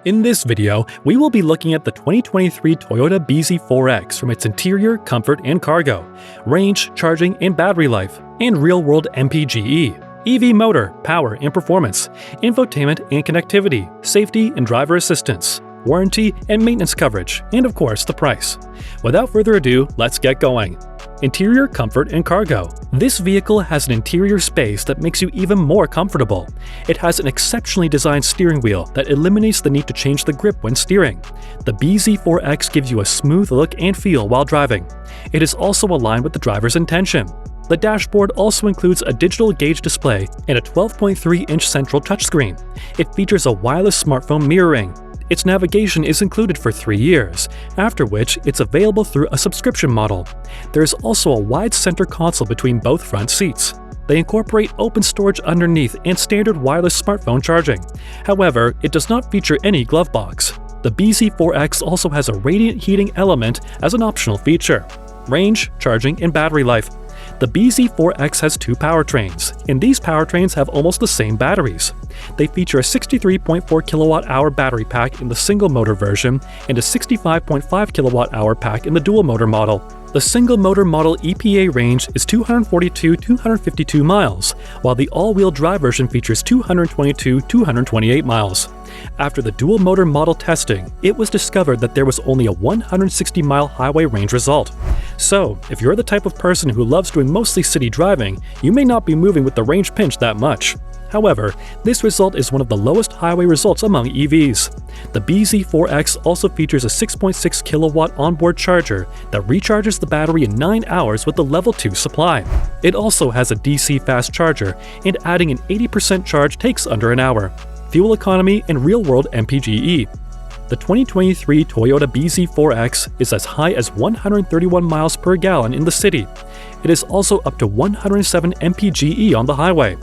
In this video, we will be looking at the 2023 Toyota BZ4X from its interior, comfort and cargo, range, charging and battery life, and real-world MPGe, EV motor, power and performance, infotainment and connectivity, safety and driver assistance, warranty and maintenance coverage, and of course the price. Without further ado, let's get going. Interior comfort and cargo. This vehicle has an interior space that makes you even more comfortable. It has an exceptionally designed steering wheel that eliminates the need to change the grip when steering. The BZ4X gives you a smooth look and feel while driving. It is also aligned with the driver's intention. The dashboard also includes a digital gauge display and a 12.3-inch central touchscreen. It features a wireless smartphone mirroring. Its navigation is included for 3 years, after which it's available through a subscription model. There is also a wide center console between both front seats. They incorporate open storage underneath and standard wireless smartphone charging. However, it does not feature any glove box. The BZ4X also has a radiant heating element as an optional feature. Range, charging, and battery life. The BZ4X has 2 powertrains, and these powertrains have almost the same batteries. They feature a 63.4 kWh battery pack in the single-motor version and a 65.5 kWh pack in the dual-motor model. The single-motor model EPA range is 242-252 miles, while the all-wheel drive version features 222-228 miles. After the dual-motor model testing, it was discovered that there was only a 160-mile highway range result. So, if you're the type of person who loves doing mostly city driving, you may not be moving with the range pinch that much. However, this result is one of the lowest highway results among EVs. The BZ4X also features a 6.6 kilowatt onboard charger that recharges the battery in 9 hours with the level 2 supply. It also has a DC fast charger, and adding an 80% charge takes under an hour. Fuel economy and real-world MPGe. The 2023 Toyota BZ4X is as high as 131 miles per gallon in the city. It is also up to 107 MPGe on the highway.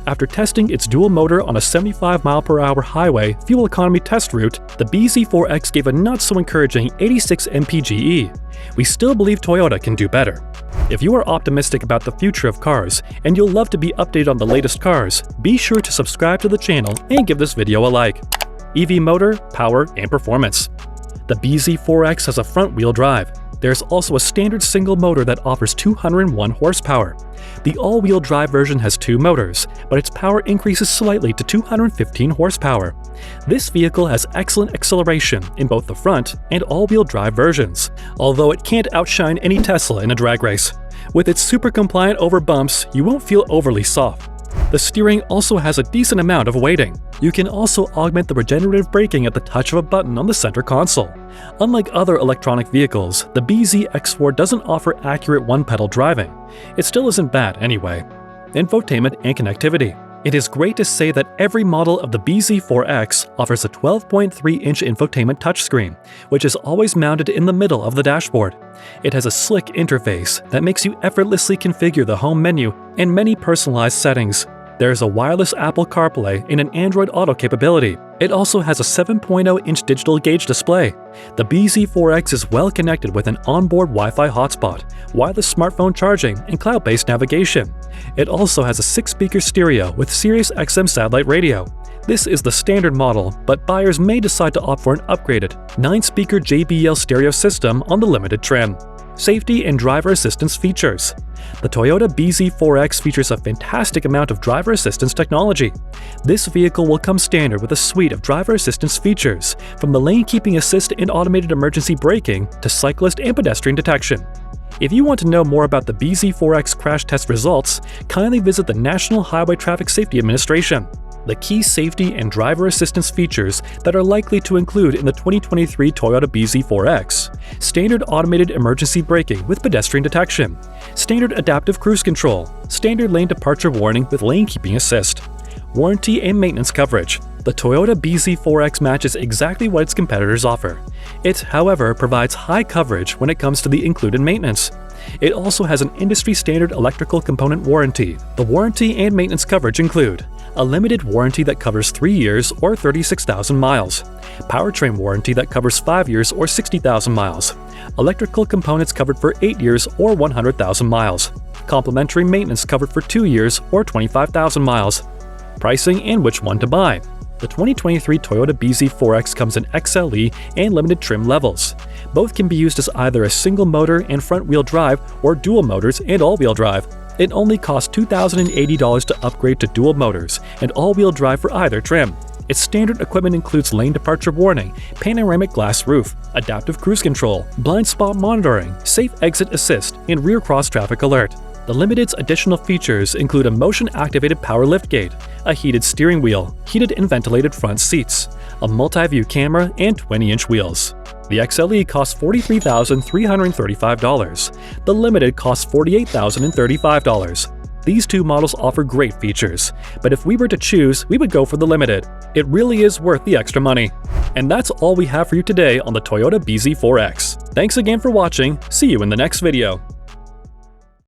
After testing its dual motor on a 75 mph highway fuel economy test route, the BZ4X gave a not-so-encouraging 86 MPGe. We still believe Toyota can do better. If you are optimistic about the future of cars and you'll love to be updated on the latest cars, be sure to subscribe to the channel and give this video a like. EV motor, power, and performance. The BZ4X has a front-wheel drive. There's also a standard single motor that offers 201 horsepower. The all-wheel drive version has 2 motors, but its power increases slightly to 215 horsepower. This vehicle has excellent acceleration in both the front and all-wheel drive versions, although it can't outshine any Tesla in a drag race. With its super compliant over bumps, you won't feel overly soft. The steering also has a decent amount of weighting. You can also augment the regenerative braking at the touch of a button on the center console. Unlike other electronic vehicles, the BZ4X doesn't offer accurate one-pedal driving. It still isn't bad anyway. Infotainment and connectivity. It is great to say that every model of the BZ4X offers a 12.3-inch infotainment touchscreen, which is always mounted in the middle of the dashboard. It has a slick interface that makes you effortlessly configure the home menu and many personalized settings. There is a wireless Apple CarPlay and an Android Auto capability. It also has a 7.0-inch digital gauge display. The BZ4X is well connected with an onboard Wi-Fi hotspot, wireless smartphone charging, and cloud-based navigation. It also has a 6-speaker stereo with Sirius XM satellite radio. This is the standard model, but buyers may decide to opt for an upgraded 9-speaker JBL stereo system on the limited trim. Safety and driver assistance features. The Toyota BZ4X features a fantastic amount of driver assistance technology. This vehicle will come standard with a suite of driver assistance features, from the lane keeping assist and automated emergency braking to cyclist and pedestrian detection. If you want to know more about the BZ4X crash test results, kindly visit the National Highway Traffic Safety Administration. The key safety and driver assistance features that are likely to include in the 2023 Toyota BZ4X: standard automated emergency braking with pedestrian detection, standard adaptive cruise control, standard lane departure warning with lane keeping assist, warranty and maintenance coverage. The Toyota BZ4X matches exactly what its competitors offer. It, however, provides high coverage when it comes to the included maintenance. It also has an industry-standard electrical component warranty. The warranty and maintenance coverage include a limited warranty that covers 3 years or 36,000 miles, powertrain warranty that covers 5 years or 60,000 miles, electrical components covered for 8 years or 100,000 miles, complimentary maintenance covered for 2 years or 25,000 miles. Pricing and which one to buy. The 2023 Toyota BZ4X comes in XLE and limited trim levels. Both can be used as either a single motor and front-wheel drive or dual motors and all-wheel drive. It only costs $2,080 to upgrade to dual motors and all-wheel drive for either trim. Its standard equipment includes lane departure warning, panoramic glass roof, adaptive cruise control, blind spot monitoring, safe exit assist, and rear cross traffic alert. The Limited's additional features include a motion-activated power liftgate, a heated steering wheel, heated and ventilated front seats, a multi-view camera, and 20-inch wheels. The XLE costs $43,335. The Limited costs $48,035. These two models offer great features, but if we were to choose, we would go for the Limited. It really is worth the extra money. And that's all we have for you today on the Toyota BZ4X. Thanks again for watching. See you in the next video.